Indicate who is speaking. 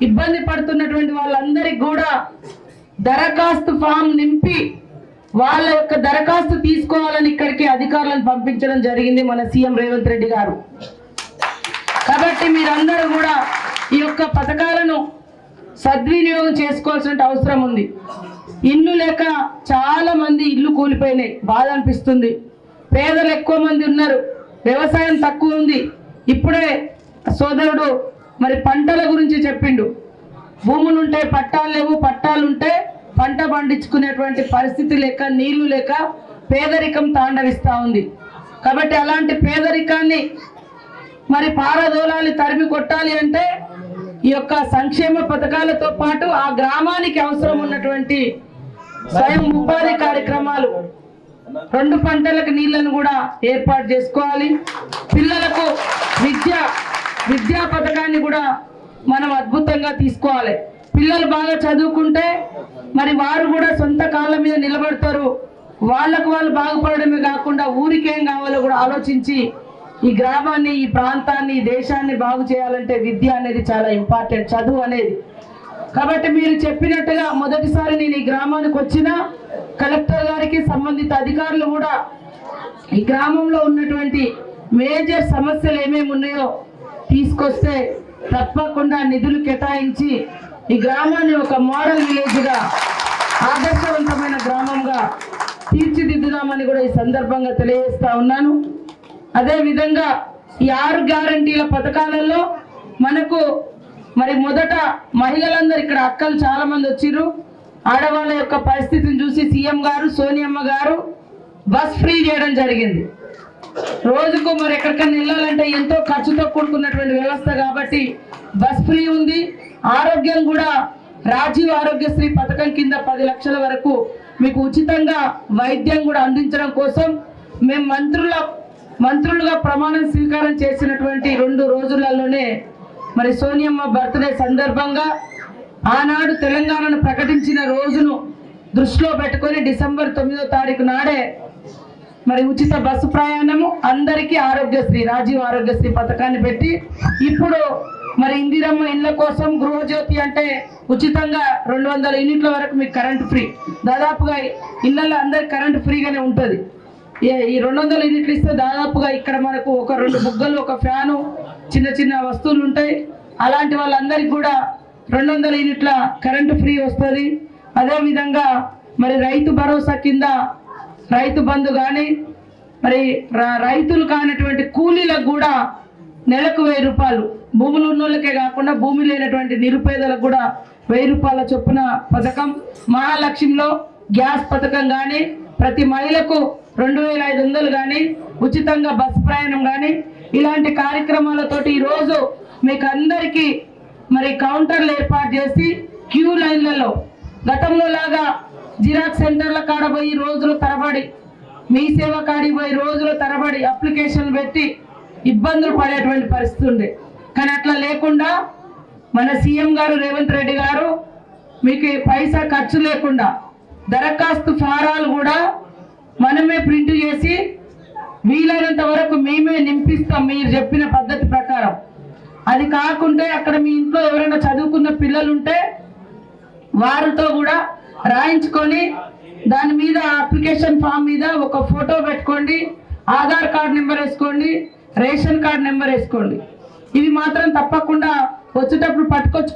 Speaker 1: ఇబ్బంది పడుతున్నటువంటి వాళ్ళందరికీ కూడా దరఖాస్తు ఫామ్ నింపి వాళ్ళ యొక్క దరఖాస్తు తీసుకోవాలని ఇక్కడికి అధికారులను పంపించడం జరిగింది మన సీఎం రేవంత్ రెడ్డి గారు. కాబట్టి మీరందరూ కూడా ఈ యొక్క పథకాలను సద్వినియోగం చేసుకోవాల్సిన అవసరం ఉంది. ఇల్లు లేక చాలా మంది ఇల్లు కూలిపోయినాయి, బాధ అనిపిస్తుంది. పేదలు ఎక్కువ మంది ఉన్నారు, వ్యవసాయం తక్కువ ఉంది. ఇప్పుడే సోదరుడు మరి పంటల గురించి చెప్పిండు. భూములుంటే పట్టాలు లేవు, పట్టాలుంటే పంట పండించుకునేటువంటి పరిస్థితి లేక, నీళ్లు లేక పేదరికం తాండవిస్తూ ఉంది. కాబట్టి అలాంటి పేదరికాన్ని మరి పారదోలాలి, తరిమి కొట్టాలి అంటే ఈ యొక్క సంక్షేమ పథకాలతో పాటు ఆ గ్రామానికి అవసరం ఉన్నటువంటి స్వయం ఉపాధి కార్యక్రమాలు, 2 పంటలకు నీళ్లను కూడా ఏర్పాటు చేసుకోవాలి. పిల్లలకు విద్యా పథకాన్ని కూడా మనం అద్భుతంగా తీసుకోవాలి. పిల్లలు బాగా చదువుకుంటే మరి వారు కూడా సొంత కాళ్ళ మీద నిలబడతారు. వాళ్ళకు వాళ్ళు బాగుపడమే కాకుండా ఊరికేం కావాలో కూడా ఆలోచించి ఈ గ్రామాన్ని, ఈ ప్రాంతాన్ని, ఈ దేశాన్ని బాగు చేయాలంటే విద్య అనేది చాలా ఇంపార్టెంట్, చదువు అనేది. కాబట్టి మీరు చెప్పినట్టుగా మొదటిసారి నేను ఈ గ్రామానికి వచ్చిన కలెక్టర్ గారికి, సంబంధిత అధికారులు కూడా ఈ గ్రామంలో ఉన్నటువంటి మేజర్ సమస్యలు ఏమేమి ఉన్నాయో తీసుకొస్తే తప్పకుండా నిధులు కేటాయించి ఈ గ్రామాన్ని ఒక మోడల్ విలేజ్గా, ఆదర్శవంతమైన గ్రామంగా తీర్చిదిద్దుదామని కూడా ఈ సందర్భంగా తెలియజేస్తా ఉన్నాను. అదేవిధంగా ఈ 6 గ్యారంటీల పథకాలలో మనకు మరి మొదట మహిళలందరూ, ఇక్కడ అక్కలు చాలా మంది వచ్చిర్రు, ఆడవాళ్ళ యొక్క పరిస్థితిని చూసి సీఎం గారు, సోనియమ్మ గారు బస్ ఫ్రీ చేయడం జరిగింది. రోజుకు మరి ఎక్కడికైనా వెళ్ళాలంటే ఎంతో ఖర్చుతో కూడుకున్నటువంటి వ్యవస్థ కాబట్టి బస్ ఫ్రీ ఉంది. ఆరోగ్యం కూడా రాజీవ్ ఆరోగ్యశ్రీ పథకం కింద 10 లక్షల వరకు మీకు ఉచితంగా వైద్యం కూడా అందించడం కోసం మేము మంత్రులుగా ప్రమాణం స్వీకారం చేసినటువంటి 2 రోజులలోనే మరి సోనియమ్మ బర్త్డే సందర్భంగా ఆనాడు తెలంగాణను ప్రకటించిన రోజును దృష్టిలో పెట్టుకొని డిసెంబర్ 9వ తారీఖు నాడే మరి ఉచిత బస్సు ప్రయాణము, అందరికీ ఆరోగ్యశ్రీ, రాజీవ్ ఆరోగ్యశ్రీ పథకాన్ని పెట్టి ఇప్పుడు మరి ఇందిరమ్మ ఇళ్ల కోసం గృహజ్యోతి అంటే ఉచితంగా 200 యూనిట్ల వరకు మీకు కరెంటు ఫ్రీ. దాదాపుగా ఇళ్లలో అందరికి కరెంటు ఫ్రీగానే ఉంటుంది. ఈ 200 యూనిట్లు ఇస్తే దాదాపుగా ఇక్కడ మనకు ఒక 2 బుగ్గలు, ఒక ఫ్యాను, చిన్న చిన్న వస్తువులు ఉంటాయి. అలాంటి వాళ్ళందరికీ కూడా 200 యూనిట్ల కరెంటు ఫ్రీ వస్తుంది. అదేవిధంగా మరి రైతు భరోసా కింద రైతు బంధు కానీ, మరి రైతులు కానటువంటి కూలీలకు కూడా నెలకు 1000 రూపాయలు, భూములు ఉన్నోళ్ళకే కాకుండా భూమి లేనటువంటి నిరుపేదలకు కూడా 1000 రూపాయల చొప్పున పథకం. మహాలక్ష్మిలో గ్యాస్ పథకం కానీ, ప్రతి మహిళకు 2500 కానీ, ఉచితంగా బస్సు ప్రయాణం కానీ, ఇలాంటి కార్యక్రమాలతోటి ఈరోజు మీకు అందరికీ మరి కౌంటర్లు ఏర్పాటు చేసి క్యూ లైన్లలో గతంలో లాగా జిరాక్స్ సెంటర్ల కాడ పోయి రోజుల తరబడి, మీ సేవ కాడికి పోయి రోజుల తరబడి అప్లికేషన్లు పెట్టి ఇబ్బందులు పడేటువంటి పరిస్థితి ఉంది. కానీ అట్లా లేకుండా మన సీఎం గారు రేవంత్ రెడ్డి గారు మీకు పైసా ఖర్చు లేకుండా దరఖాస్తు ఫారాలు కూడా మనమే ప్రింట్ చేసి వీలైనంత వరకు మేమే నింపిస్తాం మీరు చెప్పిన పద్ధతి ప్రకారం. అది కాకుంటే అక్కడ మీ ఇంట్లో ఎవరైనా చదువుకున్న పిల్లలు ఉంటే వారితో కూడా రాయించుకొని దాని మీద అప్లికేషన్ ఫామ్ మీద ఒక ఫోటో పెట్టుకోండి, ఆధార్ కార్డు నెంబర్ వేసుకోండి, రేషన్ కార్డు నెంబర్ వేసుకోండి. ఇవి మాత్రం తప్పకుండా వచ్చేటప్పుడు పట్టుకొచ్చు.